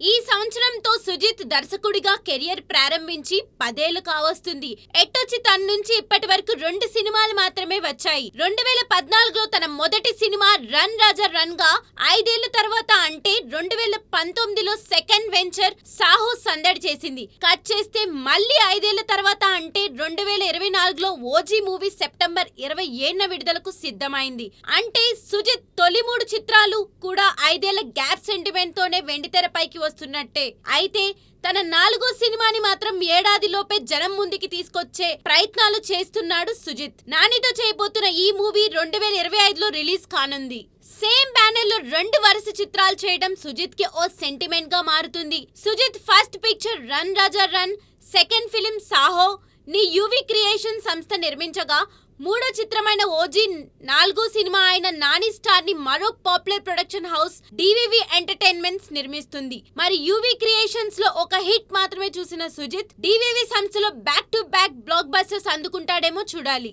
ఈ సంవత్సరంతో సుజిత్ దర్శకుడిగా కెరియర్ ప్రారంభించి 10 ఏళ్లు కావస్తుంది. ఎట్టొచ్చి తన నుంచి ఇప్పటి వరకు 2 సినిమాలు మాత్రమే వచ్చాయి. 2014లో తన మొదటి సినిమా రన్ రాజా రన్ గా, 5 ఏళ్ల తర్వాత అంటే 2019లో సెకండ్ వెంచర్ సాహో సందడి చేసింది. కట్ చేస్తే మళ్ళీ 5 ఏళ్ల తర్వాత అంటే 2024లో ఓజీ మూవీ సెప్టెంబర్ 27న విడుదలకు సిద్ధమైంది. అంటే సుజిత్ తొలి 3 చిత్రాలు కూడా 5 ఏళ్ల గ్యాప్ సెంటిమెంట్ తోనే వెండితెరపైకి వస్తున్నట్టే. అయితే తన 4వ సినిమాని మాత్రం ఏడాదిలోపే జనం ముందుకి తీసుకొచ్చే ప్రయత్నాలు చేస్తున్నాడు సుజిత్. నానితో చేయబోతున్న ఈ మూవీ 2025లో రిలీజ్ కానుంది. సేమ్ బ్యానర్ లో 2 వరుస చిత్రాలు చేయడం సుజిత్ కి ఓ సెంటిమెంట్ గా మారుతుంది. సుజిత్ ఫస్ట్ పిక్చర్ రన్ రాజా రన్, సెకండ్ ఫిలిం సాహో ని యువి క్రియేషన్ సంస్థ నిర్మించగా, 3వ చిత్రమైన ఓజీ, 4వ సినిమా అయిన నాని స్టార్ ని మరో popular production house DVV entertainments నిర్మిస్తుంది. మరి యువి క్రియేషన్స్ లో ఒక హిట్ మాత్రమే చూసిన సుజిత్ డివివి సంస్థలో back to back blockbusters అందుకుంటాడేమో చూడాలి.